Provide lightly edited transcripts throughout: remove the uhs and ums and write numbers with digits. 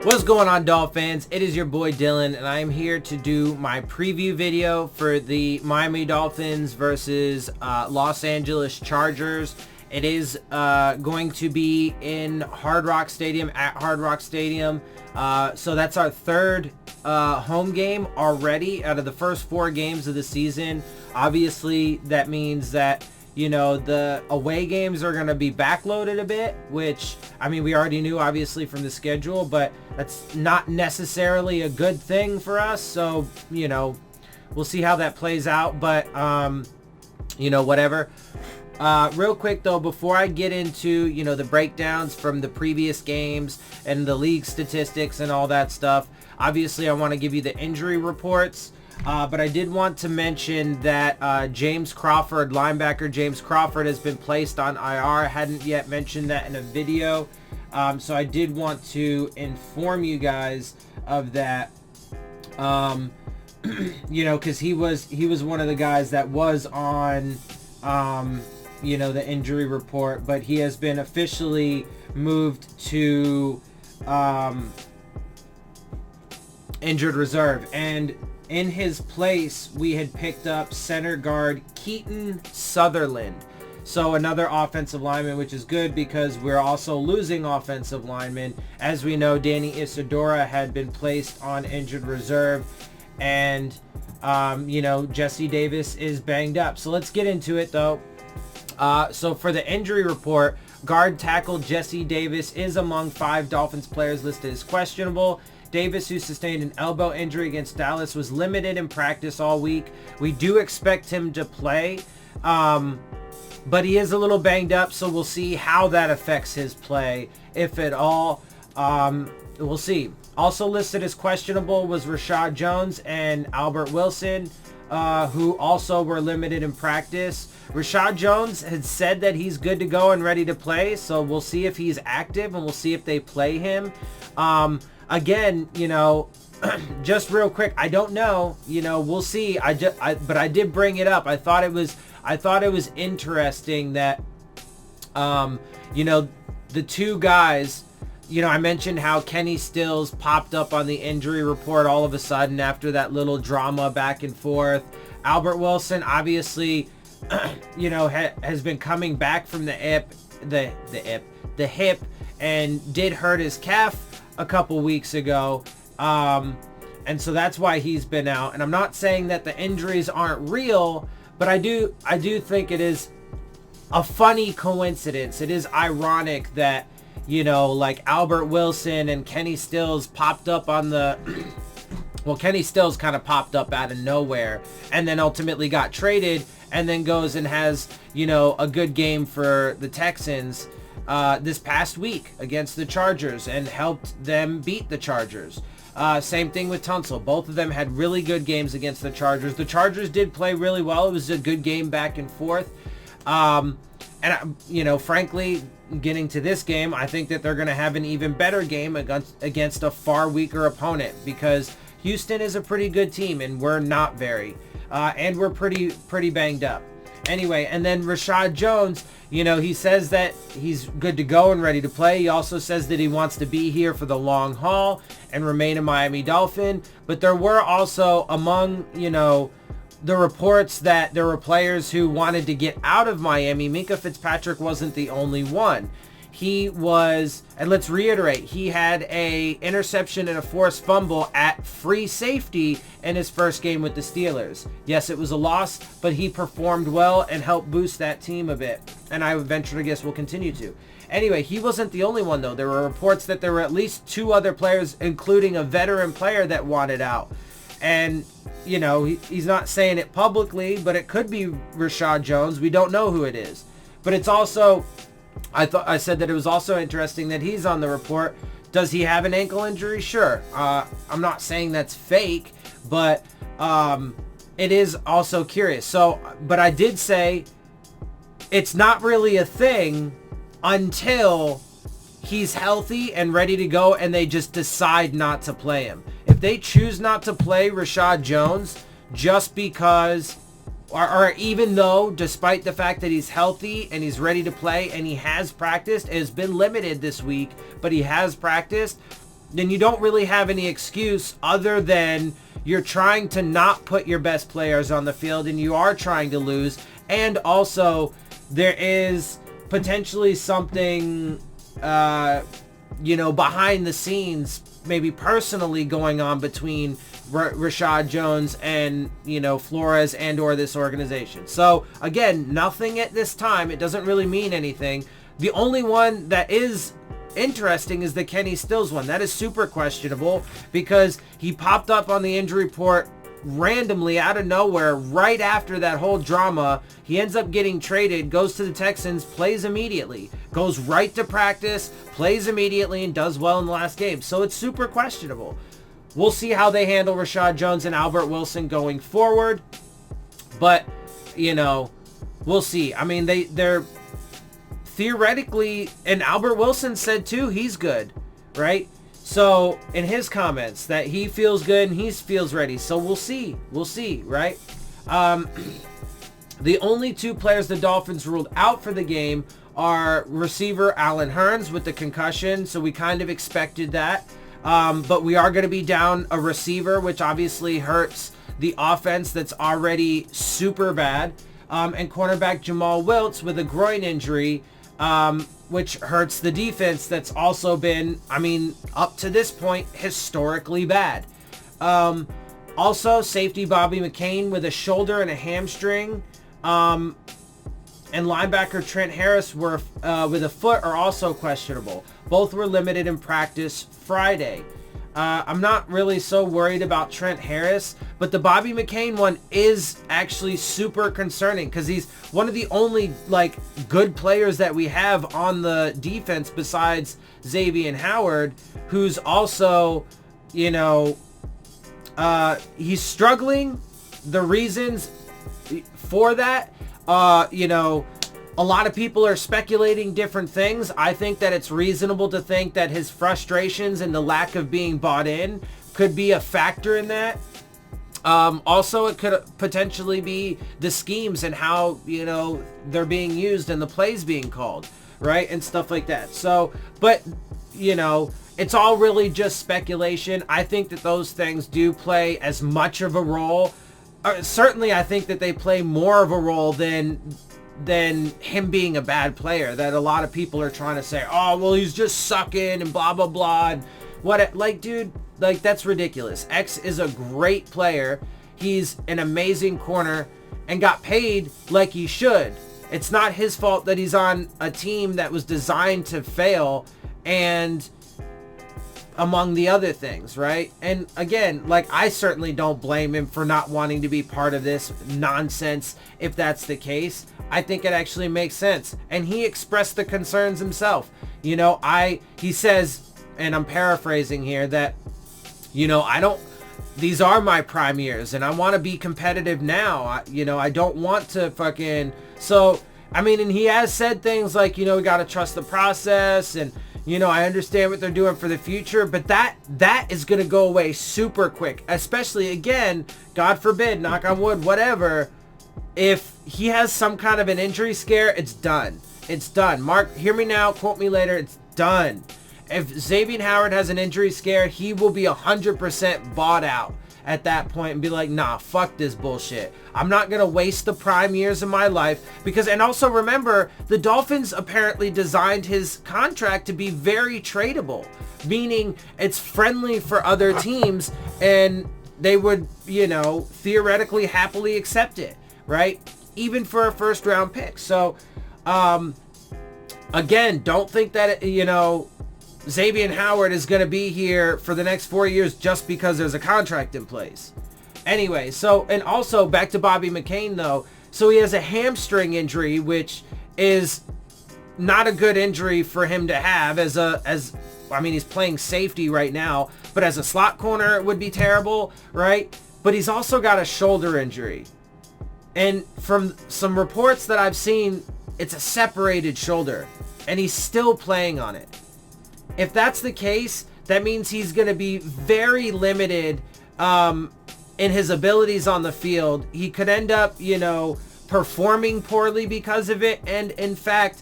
What's going on, Dolphins? It is your boy Dillon, and I am here to do my preview video for the Miami Dolphins versus Los Angeles Chargers. It is going to be in Hard Rock Stadium, at Hard Rock Stadium. So that's our third home game already out of the first 4 games of the season. Obviously, that means that, you know, the away games are going to be backloaded a bit, which, I mean, we already knew, obviously, from the schedule, but that's not necessarily a good thing for us. So, you know, we'll see how that plays out, but, you know, whatever. Real quick, though, before I get into, you know, the breakdowns from the previous games and the league statistics and all that stuff, obviously, I want to give you the injury reports. But I did want to mention that James Crawford, linebacker James Crawford, has been placed on IR. I hadn't yet mentioned that in a video. So I did want to inform you guys of that. You know, because he was one of the guys that was on, you know, the injury report. But he has been officially moved to injured reserve. And in his place, we had picked up center guard Keaton Sutherland. So another offensive lineman, which is good because we're also losing offensive linemen. As we know, Danny Isidora had been placed on injured reserve. And, you know, Jesse Davis is banged up. So let's get into it, though. So for the injury report, guard tackle Jesse Davis is among 5 Dolphins players listed as questionable. Davis, who sustained an elbow injury against Dallas, was limited in practice all week. We do expect him to play, but he is a little banged up, so we'll see how that affects his play, if at all. We'll see. Also listed as questionable was Rashad Jones and Albert Wilson, who also were limited in practice. Rashad Jones had said that he's good to go and ready to play, so we'll see if he's active, and we'll see if they play him. Again, you know, just real quick, I don't know, you know, we'll see. But I did bring it up. I thought it was interesting that, you know, the 2 guys, you know, I mentioned how Kenny Stills popped up on the injury report all of a sudden after that little drama back and forth. Albert Wilson, obviously, you know, has been coming back from the hip, and did hurt his calf a couple weeks ago, and so that's why he's been out. And I'm not saying that the injuries aren't real, but I do think it is a funny coincidence. It is ironic that, you know, like Albert Wilson and Kenny Stills popped up on the well, Kenny Stills kind of popped up out of nowhere and then ultimately got traded, and then goes and has, you know, a good game for the Texans this past week against the Chargers and helped them beat the Chargers. Same thing with Tunsil. Both of them had really good games against the Chargers. The Chargers did play really well. It was a good game back and forth. And, you know, frankly, getting to this game, I think that they're going to have an even better game against a far weaker opponent, because Houston is a pretty good team and we're not very. And we're pretty banged up. Anyway, and then Rashad Jones, you know, he says that he's good to go and ready to play. He also says that he wants to be here for the long haul and remain a Miami Dolphin. But there were also, among, you know, the reports that there were players who wanted to get out of Miami. Minkah Fitzpatrick wasn't the only one. He was, and let's reiterate, he had a interception and a forced fumble at free safety in his first game with the Steelers. Yes, it was a loss, but he performed well and helped boost that team a bit. And I would venture to guess will continue to. Anyway, he wasn't the only one, though. There were reports that there were at least 2 other players, including a veteran player, that wanted out. And, you know, he's not saying it publicly, but it could be Rashad Jones. We don't know who it is. But it's also, I said that it was also interesting that he's on the report. Does he have an ankle injury? Sure. I'm not saying that's fake, but it is also curious. So, but I did say it's not really a thing until he's healthy and ready to go and they just decide not to play him. If they choose not to play Rashad Jones just because, or even though, despite the fact that he's healthy and he's ready to play and he has practiced, has been limited this week, but he has practiced, then you don't really have any excuse other than you're trying to not put your best players on the field and you are trying to lose. And also there is potentially something, behind the scenes, maybe personally going on between Rashad Jones and, Flores and or this organization. So again, nothing at this time. It doesn't really mean anything. The only one that is interesting is the Kenny Stills one. That is super questionable because he popped up on the injury report randomly out of nowhere right after that whole drama. He ends up getting traded, goes to the Texans, plays immediately, goes right to practice, plays immediately, and does well in the last game. So it's super questionable. We'll see how they handle Rashad Jones and Albert Wilson going forward. But, we'll see. I mean, they're theoretically, and Albert Wilson said too, he's good, right? So in his comments that he feels good and he feels ready. So we'll see, right? The only two players the Dolphins ruled out for the game are receiver Allen Hurns with the concussion. So we kind of expected that. But we are going to be down a receiver, which obviously hurts the offense that's already super bad. And cornerback Jamal Wiltz with a groin injury, which hurts the defense that's also been, up to this point, historically bad. Also, safety Bobby McCain with a shoulder and a hamstring. And linebacker Trent Harris with a foot are also questionable. Both were limited in practice Friday. I'm not really so worried about Trent Harris, but the Bobby McCain one is actually super concerning because he's one of the only good players that we have on the defense besides Xavier Howard, who's also, he's struggling. The reasons for that, a lot of people are speculating different things. I think that it's reasonable to think that his frustrations and the lack of being bought in could be a factor in that. Also, it could potentially be the schemes and how, they're being used and the plays being called, right? And stuff like that. So, but, it's all really just speculation. I think that those things do play as much of a role. Certainly, I think that they play more of a role than him being a bad player, that a lot of people are trying to say, oh, well, he's just sucking and blah, blah, blah. And dude, that's ridiculous. X is a great player. He's an amazing corner and got paid like he should. It's not his fault that he's on a team that was designed to fail, and among the other things, right? And again, I certainly don't blame him for not wanting to be part of this nonsense if that's the case. I think it actually makes sense. And he expressed the concerns himself. He says, and I'm paraphrasing here, that, these are my prime years and I want to be competitive now. I don't want to fucking, and he has said things like, we got to trust the process and, I understand what they're doing for the future, but that is going to go away super quick, especially, again, God forbid, knock on wood, whatever. If he has some kind of an injury scare, it's done. It's done. Mark, hear me now, quote me later, it's done. If Xavier Howard has an injury scare, he will be 100% bought out at that point and be like, nah, fuck this bullshit. I'm not going to waste the prime years of my life because, and also remember, the Dolphins apparently designed his contract to be very tradable, meaning it's friendly for other teams and they would, theoretically happily accept it, right? Even for a first round pick. So, again, don't think that, Xavier Howard is going to be here for the next 4 years just because there's a contract in place. Anyway, and also back to Bobby McCain though. So he has a hamstring injury, which is not a good injury for him to have he's playing safety right now, but as a slot corner, it would be terrible, right? But he's also got a shoulder injury. And from some reports that I've seen, it's a separated shoulder and he's still playing on it. If that's the case, that means he's going to be very limited in his abilities on the field. He could end up, performing poorly because of it. And in fact,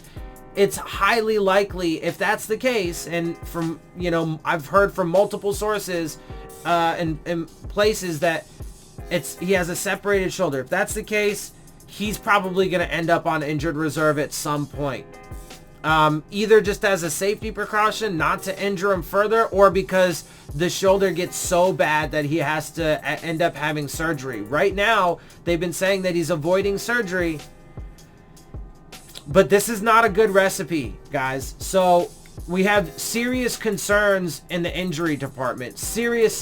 it's highly likely, if that's the case, and from, I've heard from multiple sources and places that he has a separated shoulder. If that's the case, he's probably going to end up on injured reserve at some point. Either just as a safety precaution, not to injure him further, or because the shoulder gets so bad that he has to end up having surgery. Right now, they've been saying that he's avoiding surgery, but this is not a good recipe, guys. So we have serious concerns in the injury department. Serious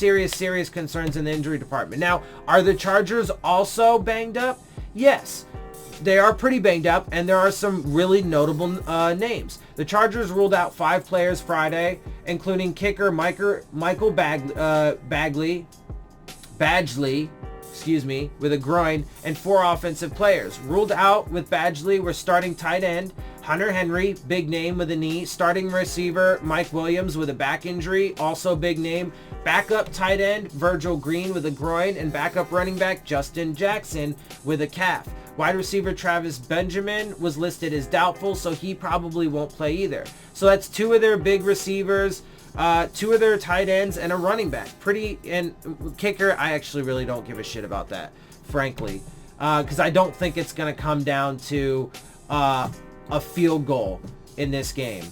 concerns in the injury department. Now, are the Chargers also banged up? Yes. They are pretty banged up, and there are some really notable names. The Chargers ruled out 5 players Friday, including kicker Michael Badgley, with a groin, and 4 offensive players. Ruled out with Badgley were starting tight end Hunter Henry, big name with a knee, starting receiver Mike Williams with a back injury, also big name, backup tight end Virgil Green with a groin, and backup running back Justin Jackson with a calf. Wide receiver Travis Benjamin was listed as doubtful, so he probably won't play either. So that's 2 of their big receivers, 2 of their tight ends, and a running back. And kicker, I actually really don't give a shit about that, frankly, because I don't think it's going to come down to a field goal in this game.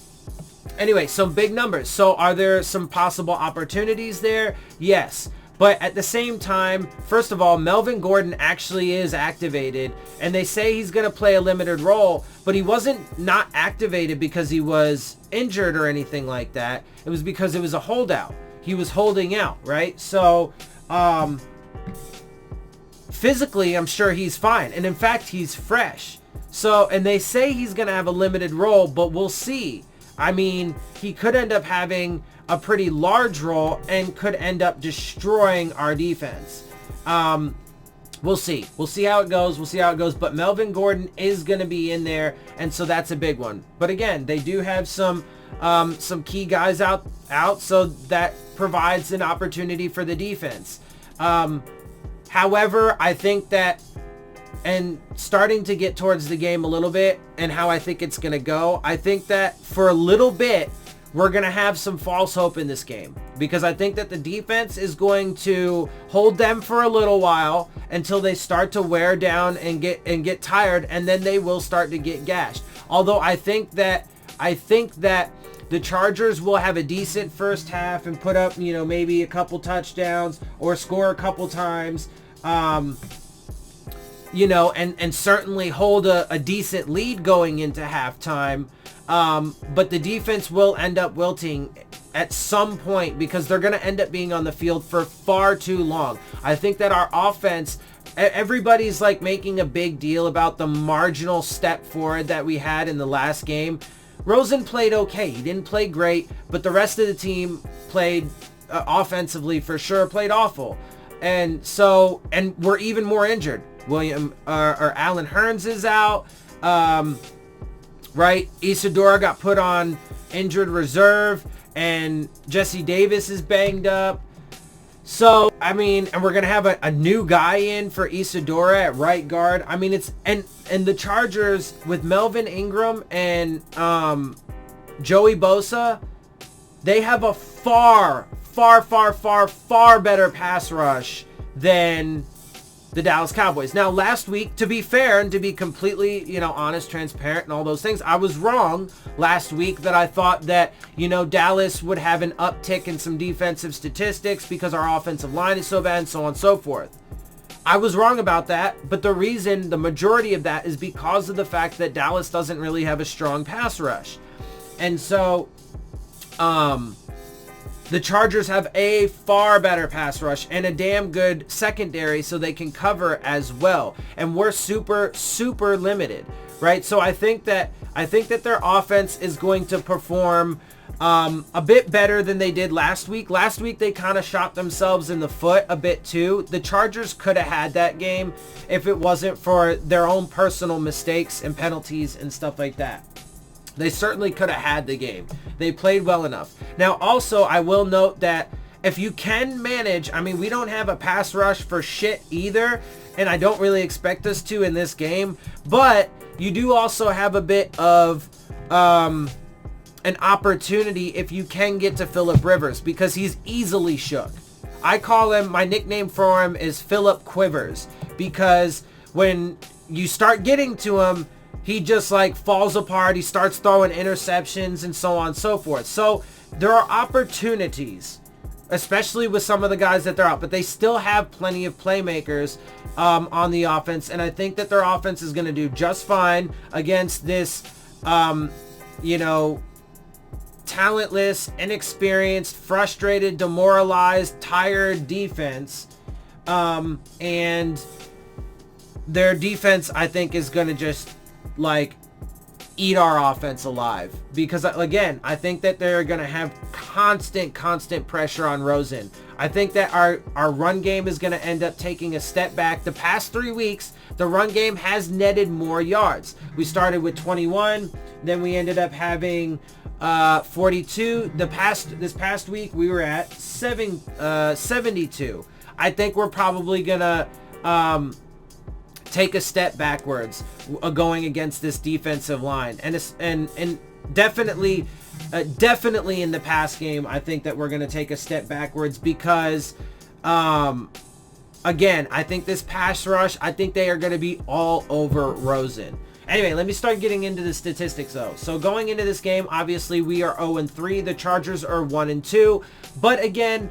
Anyway, some big numbers. So are there some possible opportunities there? Yes. But at the same time, first of all, Melvin Gordon actually is activated, and they say he's going to play a limited role, but he wasn't not activated because he was injured or anything like that. It was because it was a holdout. He was holding out, right? So, physically, I'm sure he's fine. And in fact, he's fresh. So, and they say he's going to have a limited role, but we'll see. I mean, he could end up having a pretty large role and could end up destroying our defense. We'll see. We'll see how it goes. But Melvin Gordon is going to be in there, and so that's a big one. But again, they do have some key guys out, so that provides an opportunity for the defense. However, I think that, and starting to get towards the game a little bit and how I think it's going to go, I think that for a little bit, we're going to have some false hope in this game, because I think that the defense is going to hold them for a little while until they start to wear down and get tired, and then they will start to get gashed. Although I think that the Chargers will have a decent first half and put up, maybe a couple touchdowns or score a couple times, and certainly hold a decent lead going into halftime. But the defense will end up wilting at some point, because they're going to end up being on the field for far too long. I think that our offense, everybody's like making a big deal about the marginal step forward that we had in the last game. Rosen played okay. He didn't play great, but the rest of the team played offensively for sure, played awful. And we're even more injured. Alan Hearns is out. Right? Isadora got put on injured reserve, and Jesse Davis is banged up. So, I mean, and we're going to have a new guy in for Isadora at right guard. I mean, it's, and the Chargers with Melvin Ingram and Joey Bosa, they have a far better pass rush than the Dallas Cowboys. Now, last week, to be fair and to be completely, honest, transparent, and all those things, I was wrong last week that I thought that, Dallas would have an uptick in some defensive statistics because our offensive line is so bad and so on and so forth. I was wrong about that, but the majority of that is because of the fact that Dallas doesn't really have a strong pass rush. And so, the Chargers have a far better pass rush and a damn good secondary, so they can cover as well. And we're super limited, right? So I think that their offense is going to perform a bit better than they did last week. Last week they kind of shot themselves in the foot a bit too. The Chargers could have had that game if it wasn't for their own personal mistakes and penalties and stuff like that. They certainly could have had the game. They played well enough. Now, also, I will note that if you can manage, I mean, we don't have a pass rush for shit either, and I don't really expect us to in this game, but you do also have a bit of an opportunity if you can get to Phillip Rivers, because he's easily shook. I call him, my nickname for him is Phillip Quivers, because when you start getting to him, he just like falls apart. He starts throwing interceptions and so on and so forth. So there are opportunities, especially with some of the guys that they're out, but they still have plenty of playmakers on the offense. And I think that their offense is going to do just fine against this, talentless, inexperienced, frustrated, demoralized, tired defense. And their defense, I think, is going to just like eat our offense alive, because again, I think that they're going to have constant pressure on Rosen. I think that our run game is going to end up taking a step back. The past 3 weeks, the run game has netted more yards. We started with 21, then we ended up having 42. This past week we were at 72. I think we're probably gonna take a step backwards going against this defensive line, and definitely in the pass game, I think that we're gonna take a step backwards because again, I think this pass rush, I think they are gonna be all over Rosen. Anyway, let me start getting into the statistics though. So going into this game, obviously we are 0-3. The Chargers are 1-2. But again,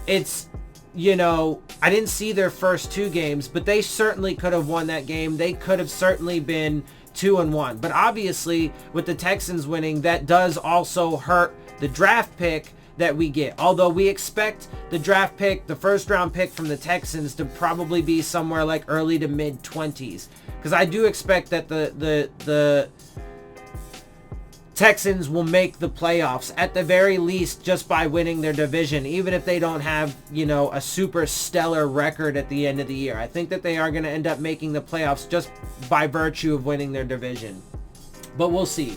it's, I didn't see their first 2 games, but they certainly could have won that game. They could have certainly been 2-1. But obviously, with the Texans winning, that does also hurt the draft pick that we get. Although we expect the draft pick, the first round pick from the Texans, to probably be somewhere like early to mid 20s. Because I do expect that the Texans will make the playoffs at the very least just by winning their division, even if they don't have, a super stellar record at the end of the year. I think that they are going to end up making the playoffs just by virtue of winning their division. But we'll see.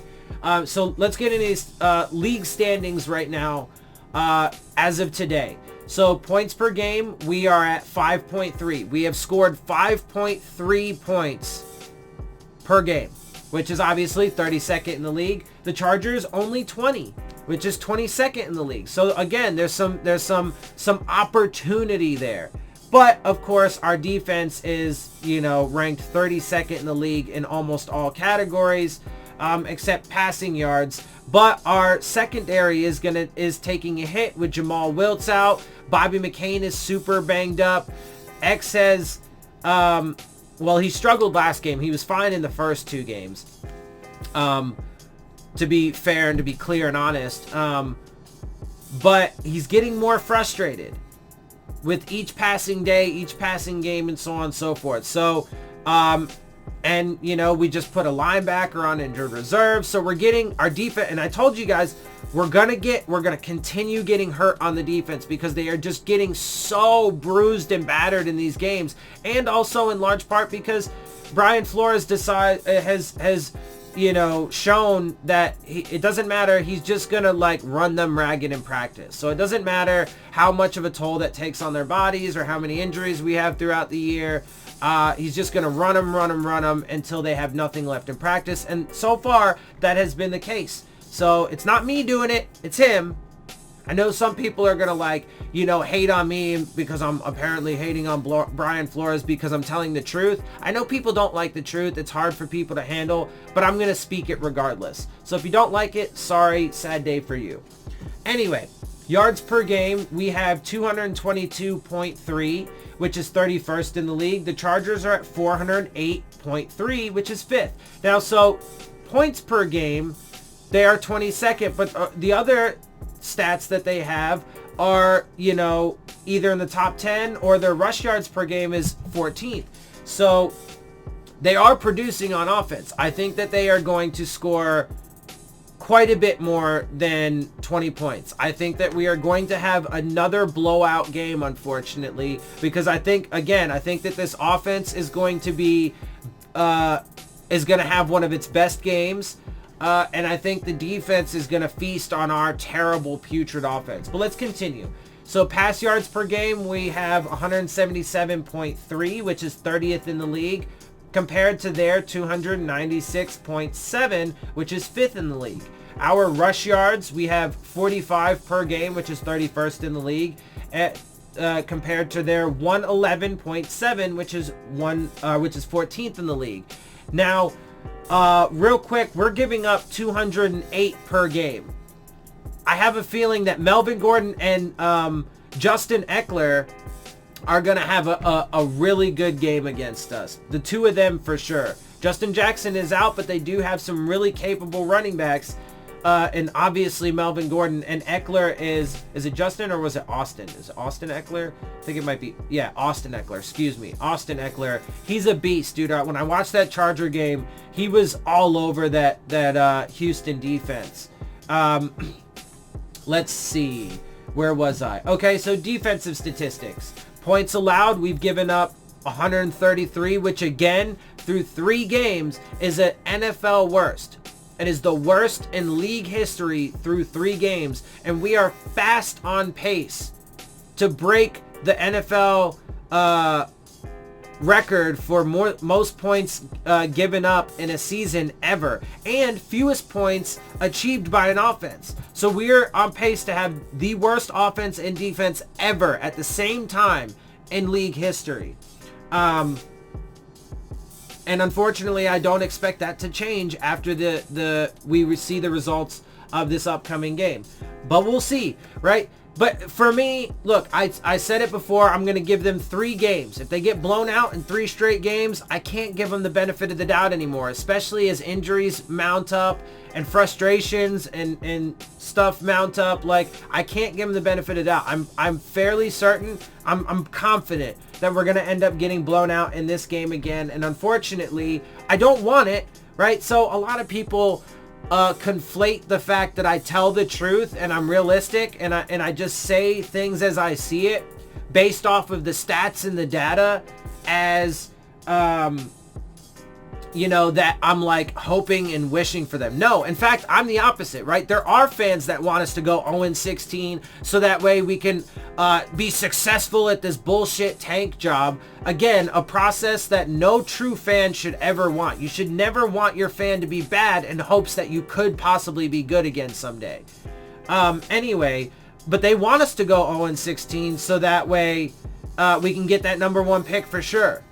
So let's get into these league standings right now as of today. So points per game, we are at 5.3. We have scored 5.3 points per game, which is obviously 32nd in the league. The Chargers only 20, which is 22nd in the league. So again, there's some opportunity there. But of course, our defense is, ranked 32nd in the league in almost all categories, except passing yards. But our secondary is taking a hit with Jamal Wiltz out. Bobby McCain is super banged up. X has, he struggled last game. He was fine in the first 2 games. To be fair and to be clear and honest. But he's getting more frustrated with each passing day, each passing game, and so on and so forth. So, and, we just put a linebacker on injured reserve. So we're getting our defense. And I told you guys, we're going to continue getting hurt on the defense because they are just getting so bruised and battered in these games. And also in large part because Brian Flores has shown that it doesn't matter. He's just going to run them ragged in practice. So it doesn't matter how much of a toll that takes on their bodies or how many injuries we have throughout the year. He's just going to run them until they have nothing left in practice. And so far, that has been the case. So it's not me doing it. It's him. I know some people are going to hate on me because I'm apparently hating on Brian Flores because I'm telling the truth. I know people don't like the truth. It's hard for people to handle, but I'm going to speak it regardless. So if you don't like it, sorry, sad day for you. Anyway, yards per game, we have 222.3, which is 31st in the league. The Chargers are at 408.3, which is 5th. Now, so points per game, they are 22nd, but the other stats that they have are, either in the top 10 or their rush yards per game is 14th. So they are producing on offense. I think that they are going to score quite a bit more than 20 points. I think that we are going to have another blowout game, unfortunately, because I think that this offense is going to be, is going to have one of its best games. And I think the defense is going to feast on our terrible, putrid offense. But let's continue. So pass yards per game, we have 177.3, which is 30th in the league. compared to their 296.7, which is 5th in the league. Our rush yards, we have 45 per game, which is 31st in the league, compared to their 111.7, which is 14th in the league. Now, real quick, we're giving up 208 per game. I have a feeling that Melvin Gordon and Justin Eckler are going to have a really good game against us. The two of them for sure. Justin Jackson is out, but they do have some really capable running backs. And obviously Melvin Gordon, and Eckler is it Justin or was it Austin? Is it Austin Eckler? I think it might be. Yeah, Austin Eckler. Excuse me. Austin Eckler. He's a beast, dude. When I watched that Charger game, he was all over that Houston defense. Let's see. Where was I? Okay, so defensive statistics. Points allowed, we've given up 133, which again, through 3 games, is an NFL worst. It is the worst in league history through 3 games. And we are fast on pace to break the NFL record for most points given up in a season ever, and fewest points achieved by an offense. So we're on pace to have the worst offense and defense ever at the same time in league history. And unfortunately, I don't expect that to change after we see the results of this upcoming game. But we'll see, right? But for me, look, I said it before, I'm going to give them 3 games. If they get blown out in 3 straight games, I can't give them the benefit of the doubt anymore, especially as injuries mount up and frustrations and stuff mount up. Like, I can't give them the benefit of the doubt. I'm fairly certain, I'm confident that we're going to end up getting blown out in this game again. And unfortunately, I don't want it, right? So a lot of people conflate the fact that I tell the truth and I'm realistic and I just say things as I see it based off of the stats and the data as that I'm like hoping and wishing for them. No, in fact, I'm the opposite, right? There are fans that want us to go 0-16 so that way we can be successful at this bullshit tank job. Again, a process that no true fan should ever want. You should never want your fan to be bad in hopes that you could possibly be good again someday. Anyway, but they want us to go 0-16 so that way we can get that number 1 pick for sure.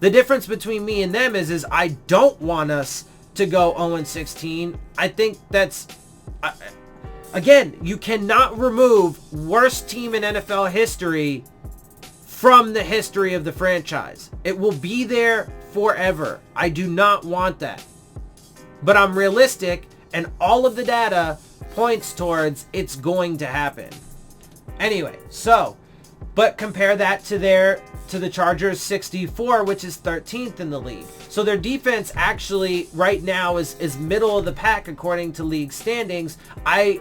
The difference between me and them is I don't want us to go 0-16. I think that's, again, you cannot remove worst team in NFL history from the history of the franchise. It will be there forever. I do not want that. But I'm realistic, and all of the data points towards it's going to happen. Anyway, so, but compare that to the Chargers 64, which is 13th in the league. So their defense actually right now is middle of the pack according to league standings. I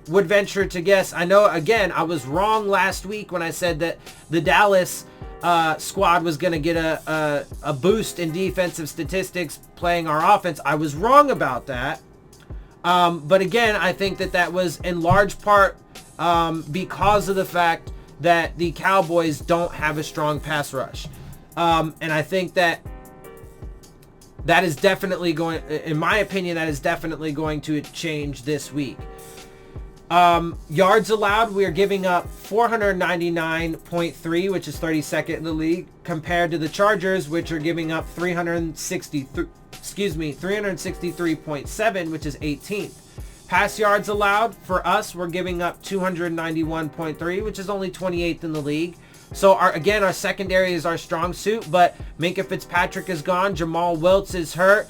would venture to guess, I know again I was wrong last week when I said that the Dallas squad was going to get a boost in defensive statistics playing our offense. I was wrong about that. But again, I think that was in large part because of the fact that the Cowboys don't have a strong pass rush. And I think that is definitely going, in my opinion, that is definitely going to change this week. Yards allowed, we are giving up 499.3, which is 32nd in the league, compared to the Chargers, which are giving up 363.7, which is 18th. Pass yards allowed, for us, we're giving up 291.3, which is only 28th in the league. So, our secondary is our strong suit, but Minkah Fitzpatrick is gone. Jamal Wiltz is hurt.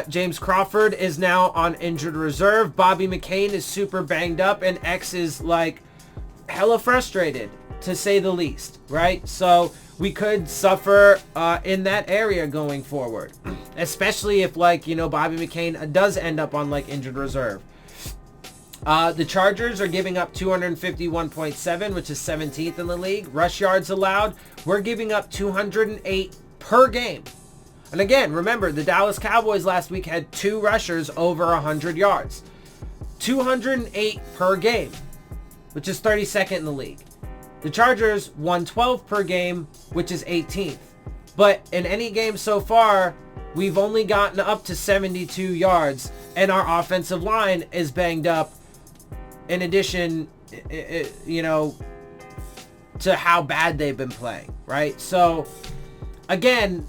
James Crawford is now on injured reserve. Bobby McCain is super banged up, and X is, like, hella frustrated, to say the least, right? So, we could suffer in that area going forward, especially if, like, Bobby McCain does end up on, like, injured reserve. The Chargers are giving up 251.7, which is 17th in the league. Rush yards allowed, we're giving up 208 per game. And again, remember, the Dallas Cowboys last week had 2 rushers over 100 yards. 208 per game, which is 32nd in the league. The Chargers 112 per game, which is 18th. But in any game so far, we've only gotten up to 72 yards, and our offensive line is banged up. In addition, you know, to how bad they've been playing, right? So, again,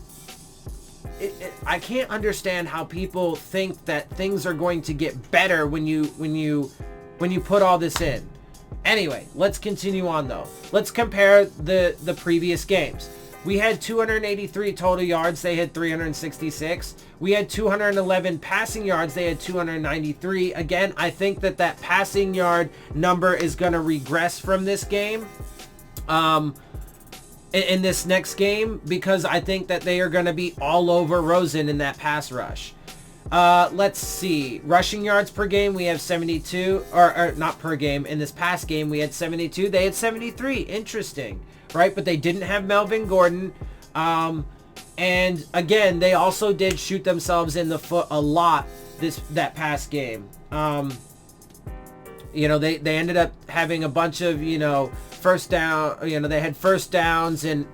I can't understand how people think that things are going to get better when you put all this in. Anyway, let's continue on though. Let's compare the previous games. We had 283 total yards. They had 366. We had 211 passing yards. They had 293. Again, I think that passing yard number is going to regress from this game. In this next game, because I think that they are going to be all over Rosen in that pass rush. Let's see. Rushing yards per game, we have 72. Or not per game. In this past game, we had 72. They had 73. Interesting. Right? But they didn't have Melvin Gordon. And again, they also did shoot themselves in the foot a lot that past game. You know, they ended up having a bunch of, you know, first down, you know, they had first downs and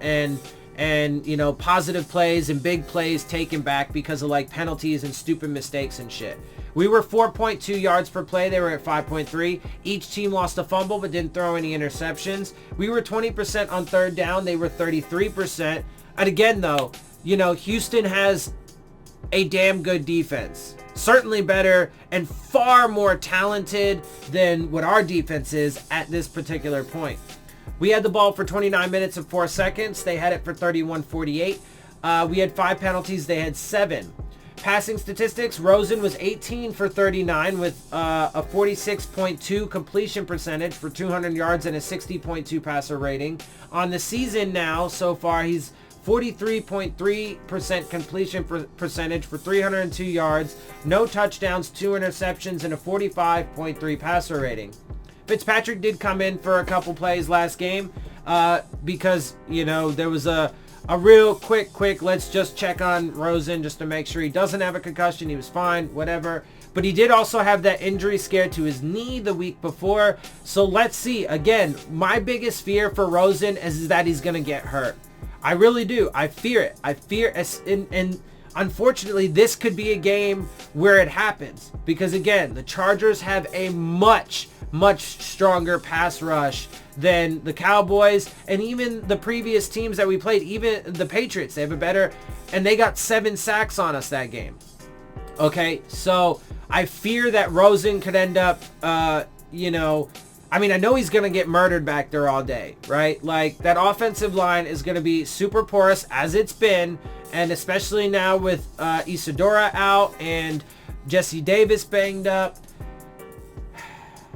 you know, positive plays and big plays taken back because of like penalties and stupid mistakes and shit. We were 4.2 yards per play. They were at 5.3. Each team lost a fumble but didn't throw any interceptions. We were 20% on third down. They were 33%. And again, though, you know, Houston has a damn good defense. Certainly better and far more talented than what our defense is at this particular point. We had the ball for 29 minutes and 4 seconds. They had it for 31-48. We had 5 penalties. They had 7. Passing statistics, Rosen was 18 for 39 with a 46.2 completion percentage for 200 yards and a 60.2 passer rating. On the season now, so far, he's 43.3% completion percentage for 302 yards, no touchdowns, 2 interceptions, and a 45.3 passer rating. Fitzpatrick did come in for a couple plays last game because, you know, there was a real quick, let's just check on Rosen just to make sure he doesn't have a concussion. He was fine, whatever. But he did also have that injury scare to his knee the week before. So let's see. Again, my biggest fear for Rosen is that he's going to get hurt. I really do. I fear it. And unfortunately, this could be a game where it happens. Because again, the Chargers have a much stronger pass rush than the Cowboys and even the previous teams that we played, even the Patriots. They have a better, and they got 7 sacks on us that game. Okay, so I fear that Rosen could end up, you know, I mean, I know he's going to get murdered back there all day, right? Like, that offensive line is going to be super porous as it's been, and especially now with Isadora out and Jesse Davis banged up.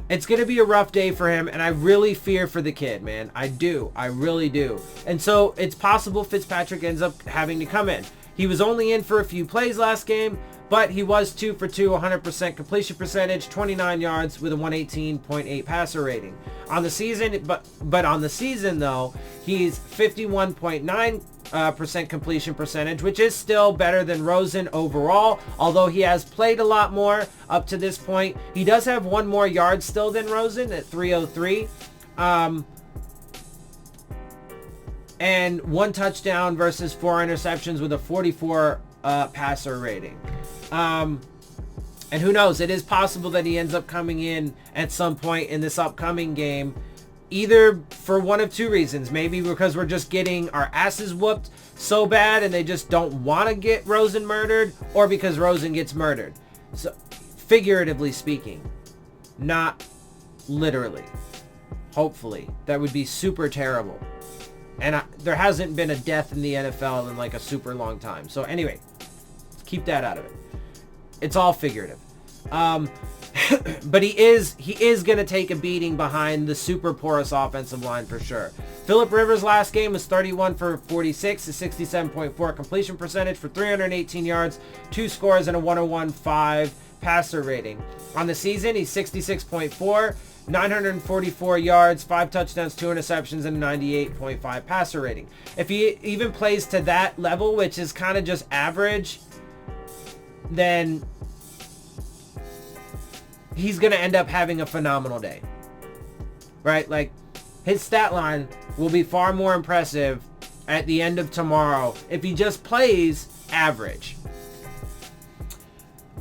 It's going to be a rough day for him, and I really fear for the kid, man. I do. I really do. And so it's possible Fitzpatrick ends up having to come in. He was only in for a few plays last game, but he was 2 for 2, 100% completion percentage, 29 yards with a 118.8 passer rating. On the season, but on the season though, he's 51.9% completion percentage, which is still better than Rosen overall, although he has played a lot more up to this point. He does have 1 more yard still than Rosen at 303. And 1 touchdown versus 4 interceptions with a 44 passer rating. And who knows, it is possible that he ends up coming in at some point in this upcoming game, either for one of 2 reasons. Maybe because we're just getting our asses whooped so bad and they just don't want to get Rosen murdered, or because Rosen gets murdered. So, figuratively speaking, not literally. Hopefully. That would be super terrible. And there hasn't been a death in the NFL in like a super long time. So anyway, keep that out of it. It's all figurative. But he is going to take a beating behind the super porous offensive line for sure. Phillip Rivers' last game was 31 for 46, a 67.4 completion percentage for 318 yards, 2 scores, and a 101.5 passer rating. On the season, he's 66.4, 944 yards, 5 touchdowns, 2 interceptions, and a 98.5 passer rating. If he even plays to that level, which is kind of just average, then he's going to end up having a phenomenal day. Right? Like, his stat line will be far more impressive at the end of tomorrow if he just plays average.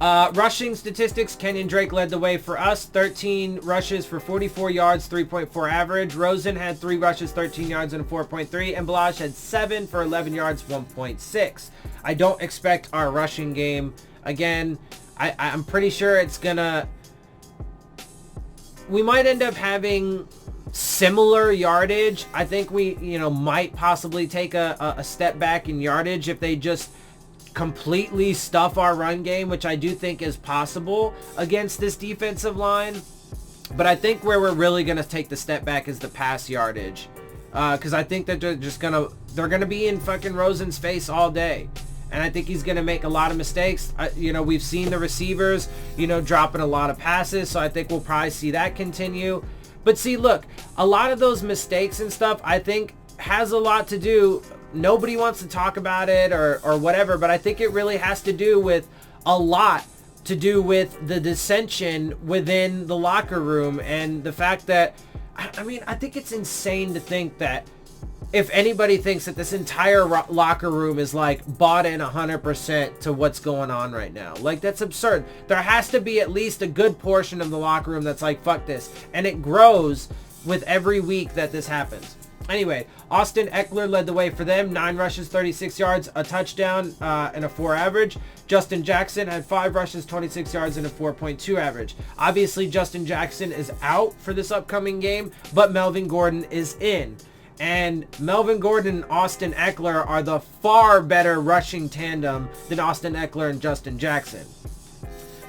Rushing statistics, Kenyon Drake led the way for us. 13 rushes for 44 yards, 3.4 average. Rosen had 3 rushes, 13 yards, and a 4.3. And Balazs had 7 for 11 yards, 1.6. I don't expect our rushing game, again, I'm pretty sure it's gonna... We might end up having similar yardage. I think we, might possibly take a step back in yardage if they just completely stuff our run game, which I do think is possible against this defensive line. But I think where we're really going to take the step back is the pass yardage. Because I think that they're going to be in fucking Rosen's face all day. And I think he's going to make a lot of mistakes. We've seen the receivers, dropping a lot of passes. So I think we'll probably see that continue. But see, look, a lot of those mistakes and stuff, I think has a lot to do. Nobody wants to talk about it or whatever, but I think it really has to do with a lot to do with the dissension within the locker room and the fact that, I think it's insane to think that if anybody thinks that this entire locker room is like bought in 100% to what's going on right now, like that's absurd. There has to be at least a good portion of the locker room that's like, fuck this. And it grows with every week that this happens. Anyway, Austin Eckler led the way for them. 9 rushes, 36 yards, a touchdown, and a 4 average. Justin Jackson had 5 rushes, 26 yards, and a 4.2 average. Obviously, Justin Jackson is out for this upcoming game, but Melvin Gordon is in. And Melvin Gordon and Austin Eckler are the far better rushing tandem than Austin Eckler and Justin Jackson.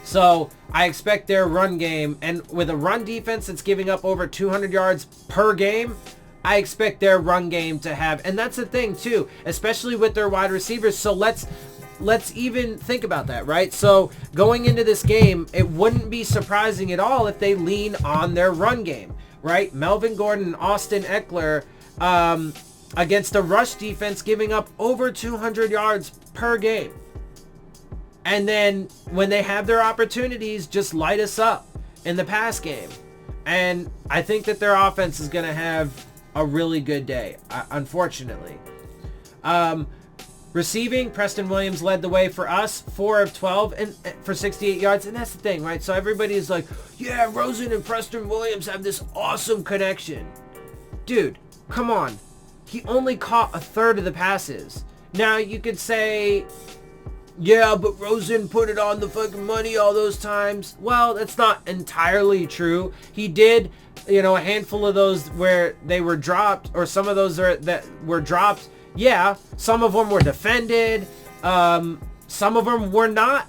So I expect their run game, and with a run defense that's giving up over 200 yards per game, I expect their run game to have, and that's the thing too, especially with their wide receivers. So let's even think about that, right? So going into this game, it wouldn't be surprising at all if they lean on their run game, right? Melvin Gordon and Austin Eckler against a rush defense giving up over 200 yards per game. And then when they have their opportunities, just light us up in the pass game. And I think that their offense is going to have a really good day, unfortunately. Receiving, Preston Williams led the way for us, 4 of 12 and for 68 yards. And that's the thing, right? So everybody is like, yeah, Rosen and Preston Williams have this awesome connection. Dude, come on. He only caught a third of the passes. Now you could say, yeah, but Rosen put it on the fucking money all those times. Well, that's not entirely true. He did, a handful of those where they were dropped, or some of those that were dropped. Yeah, some of them were defended. Some of them were not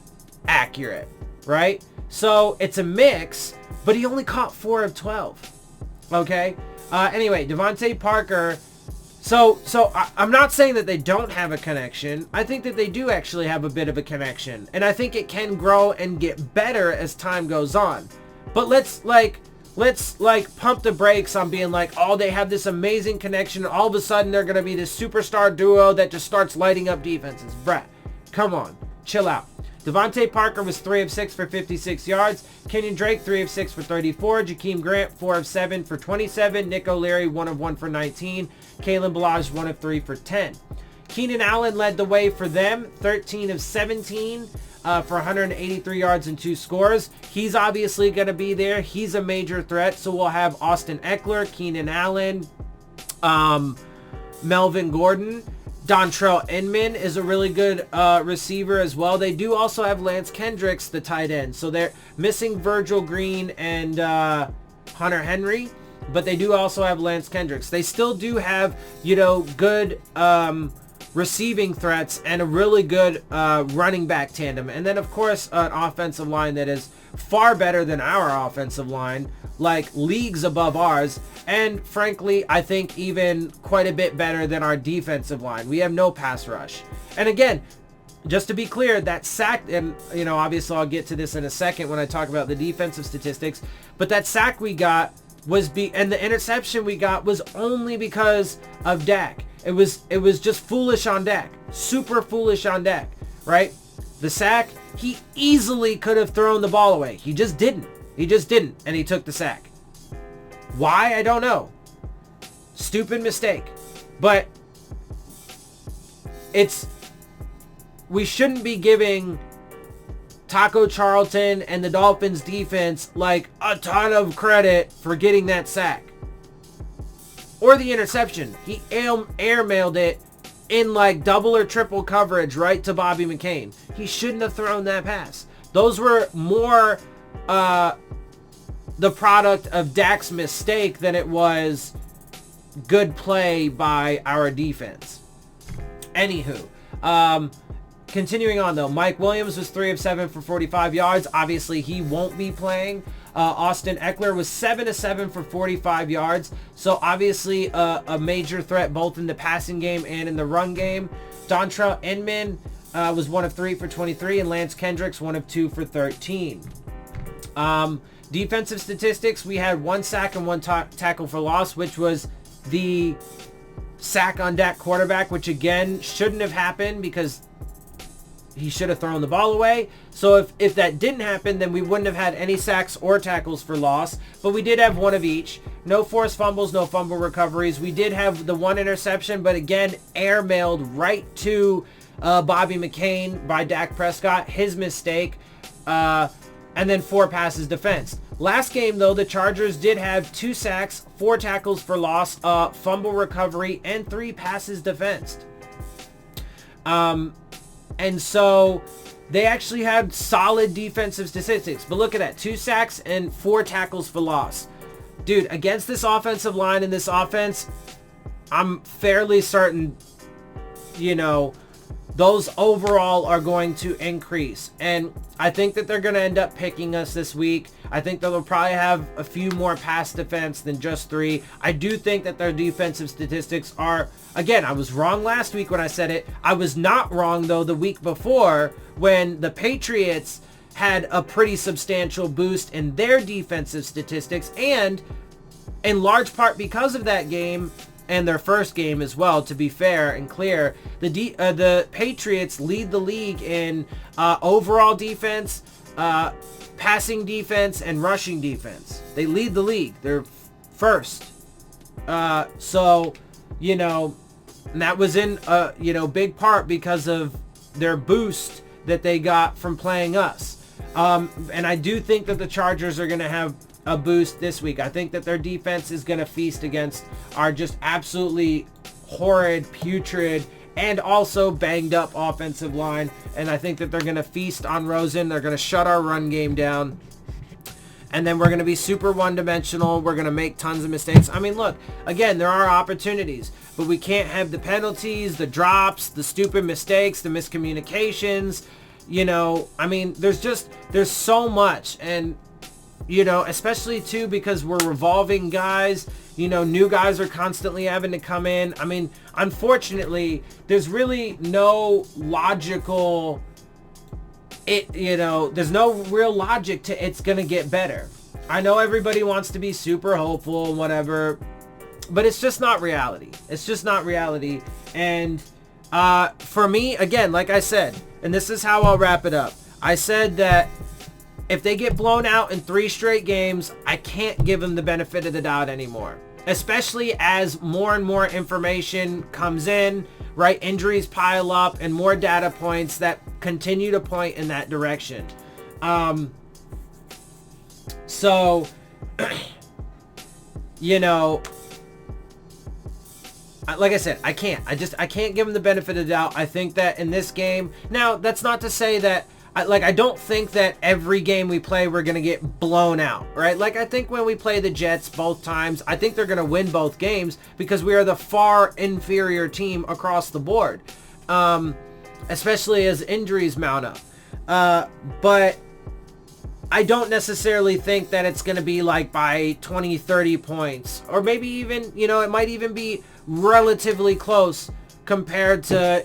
accurate, right? So it's a mix, but he only caught 4 of 12. Okay? Anyway, Devontae Parker. So I'm not saying that they don't have a connection. I think that they do actually have a bit of a connection. And I think it can grow and get better as time goes on. But let's pump the brakes on being like, oh, they have this amazing connection. All of a sudden they're going to be this superstar duo that just starts lighting up defenses. Bruh, come on, chill out. Devontae Parker was 3 of 6 for 56 yards. Kenyon Drake, 3 of 6 for 34. Jakeem Grant, 4 of 7 for 27. Nick O'Leary, 1 of 1 for 19. Kalen Balazs, 1 of 3 for 10. Keenan Allen led the way for them, 13 of 17 for 183 yards and 2 scores. He's obviously going to be there. He's a major threat. So we'll have Austin Eckler, Keenan Allen, Melvin Gordon. Dontrell Inman is a really good receiver as well. They do also have Lance Kendricks, the tight end. So they're missing Virgil Green and Hunter Henry, but they do also have Lance Kendricks. They still do have, good receiving threats and a really good running back tandem. And then, of course, an offensive line that is far better than our offensive line, like leagues above ours. And frankly, I think even quite a bit better than our defensive line. We have no pass rush. And again, just to be clear, that sack, and obviously I'll get to this in a second when I talk about the defensive statistics, but that sack we got and the interception we got was only because of Dak. It was just foolish on Dak. Super foolish on Dak, right? The sack, he easily could have thrown the ball away. He just didn't. And he took the sack. Why? I don't know. Stupid mistake. But we shouldn't be giving Taco Charlton and the Dolphins defense like a ton of credit for getting that sack. Or the interception. He airmailed it in like double or triple coverage right to Bobby McCain. He shouldn't have thrown that pass. Those were more the product of Dak's mistake than it was good play by our defense. Anywho, continuing on though, Mike Williams was 3 of 7 for 45 yards. Obviously, he won't be playing. Austin Eckler was 7 of 7 for 45 yards. So obviously a major threat both in the passing game and in the run game. Dontrell Inman was 1 of 3 for 23, and Lance Kendricks 1 of 2 for 13. Defensive statistics, we had 1 sack and 1 tackle for loss, which was the sack on Dak quarterback, which again shouldn't have happened because he should have thrown the ball away. So if that didn't happen, then we wouldn't have had any sacks or tackles for loss. But we did have 1 of each. No forced fumbles, no fumble recoveries. We did have the 1 interception, but again, airmailed right to Bobby McCain by Dak Prescott. His mistake. And then 4 passes defensed. Last game, though, the Chargers did have 2 sacks, 4 tackles for loss, fumble recovery, and 3 passes defensed. And so they actually had solid defensive statistics. But look at that. 2 sacks and 4 tackles for loss. Dude, against this offensive line and this offense, I'm fairly certain, those overall are going to increase. And I think that they're going to end up picking us this week. I think they'll probably have a few more pass defense than just 3. I do think that their defensive statistics are, again, I was wrong last week when I said it. I was not wrong, though, the week before when the Patriots had a pretty substantial boost in their defensive statistics. And in large part because of that game, and their first game as well, to be fair and clear, the Patriots lead the league in overall defense, passing defense, and rushing defense. They lead the league. They're first. So, and that was in, big part because of their boost that they got from playing us. And I do think that the Chargers are going to have a boost this week. I think that their defense is going to feast against our just absolutely horrid, putrid, and also banged up offensive line. And I think that they're going to feast on Rosen. They're going to shut our run game down. And then we're going to be super one-dimensional. We're going to make tons of mistakes. I mean, look, again, there are opportunities, but we can't have the penalties, the drops, the stupid mistakes, the miscommunications. There's so much. And especially too because we're revolving guys, new guys are constantly having to come in. I mean, unfortunately, there's really no logical, there's no real logic to it's going to get better. I know everybody wants to be super hopeful and whatever, but it's just not reality. It's just not reality. And for me, again, like I said, and this is how I'll wrap it up. I said that if they get blown out in 3 straight games, I can't give them the benefit of the doubt anymore. Especially as more and more information comes in, right? Injuries pile up and more data points that continue to point in that direction. So, like I said, I can't give them the benefit of the doubt. I think that in this game, now that's not to say that I don't think that every game we play we're going to get blown out, right? Like I think when we play the Jets both times, I think they're going to win both games because we are the far inferior team across the board, especially as injuries mount up. But I don't necessarily think that it's going to be like by 20, 30 points, or maybe even, it might even be relatively close compared to,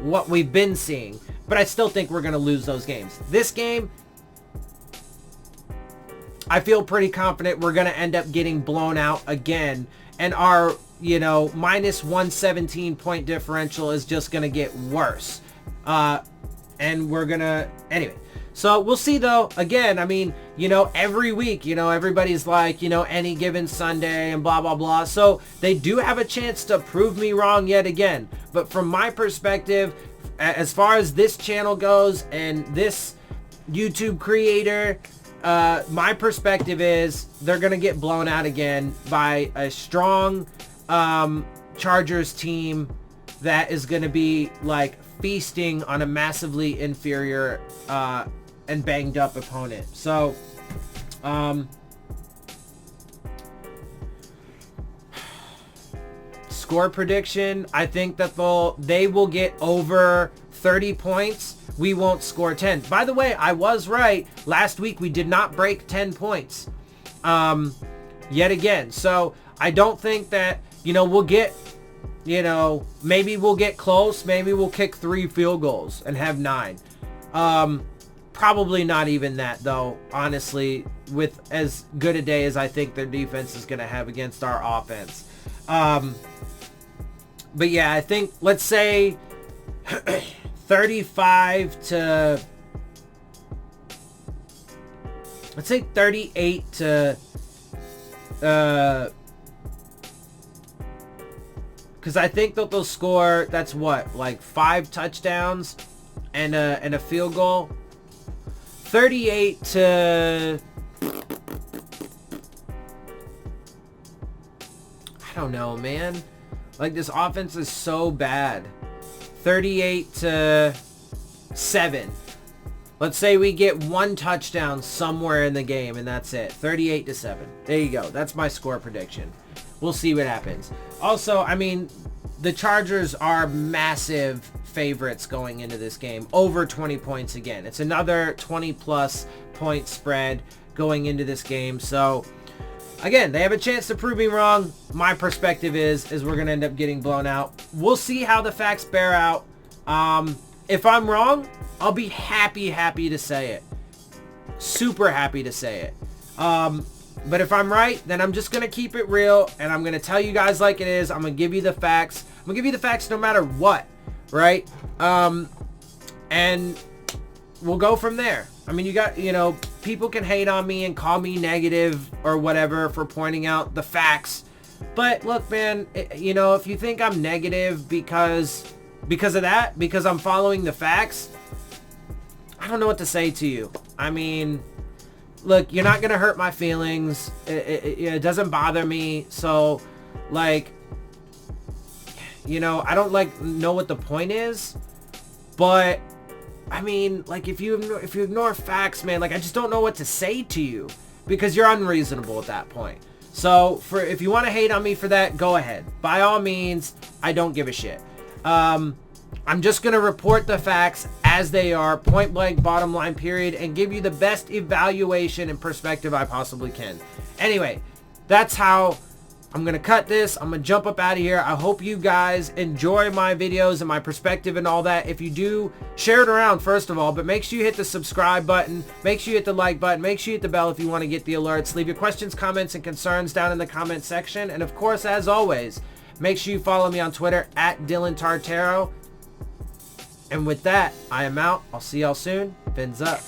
what we've been seeing. But I still think we're going to lose those games. This game, I feel pretty confident we're going to end up getting blown out again. And our, minus 117 point differential is just going to get worse. And we're going to, anyway. So we'll see though. Again, I mean, you know, every week, you know, everybody's like, you know, any given Sunday and blah, blah, blah. So they do have a chance to prove me wrong yet again. But from my perspective, as far as this channel goes and this YouTube creator, my perspective is they're going to get blown out again by a strong Chargers team that is going to be like feasting on a massively inferior and banged up opponent. So score prediction, I think that they will get over 30 points. We won't score 10. By the way, I was right. Last week we did not break 10 points yet again. So I don't think that, you know, we'll get, you know, maybe we'll get close. Maybe we'll kick 3 field goals and have 9. Probably not even that, though, honestly, with as good a day as I think their defense is going to have against our offense. But yeah, I think, let's say 35 to, let's say 38 to, because I think that they'll score, that's what, like 5 touchdowns and a field goal. 38 to, I don't know, man. Like, this offense is so bad. 38 to 7. Let's say we get 1 touchdown somewhere in the game, and that's it. 38 to 7. There you go. That's my score prediction. We'll see what happens. Also, I mean, the Chargers are massive favorites going into this game. Over 20 points again. It's another 20-plus point spread going into this game. So, again, they have a chance to prove me wrong. My perspective is we're going to end up getting blown out. We'll see how the facts bear out. If I'm wrong, I'll be happy to say it. Super happy to say it. But if I'm right, then I'm just going to keep it real, and I'm going to tell you guys like it is. I'm going to give you the facts. I'm going to give you the facts no matter what, right? And we'll go from there. I mean, you know, people can hate on me and call me negative or whatever for pointing out the facts. But look, man, you know, if you think I'm negative because of that, because I'm following the facts, I don't know what to say to you. I mean, look, you're not going to hurt my feelings. It doesn't bother me. So, like, you know, I don't, like, know what the point is. But, I mean, like, if you ignore facts, man, like, I just don't know what to say to you. Because you're unreasonable at that point. So, if you want to hate on me for that, go ahead. By all means, I don't give a shit. I'm just going to report the facts as they are, point blank, bottom line, period, and give you the best evaluation and perspective I possibly can. Anyway, that's how I'm going to cut this. I'm going to jump up out of here. I hope you guys enjoy my videos and my perspective and all that. If you do, share it around first of all, but make sure you hit the subscribe button. Make sure you hit the like button. Make sure you hit the bell if you want to get the alerts. Leave your questions, comments, and concerns down in the comment section. And of course, as always, make sure you follow me on Twitter at Dillon Tartaro. And with that, I am out. I'll see y'all soon. Phins up.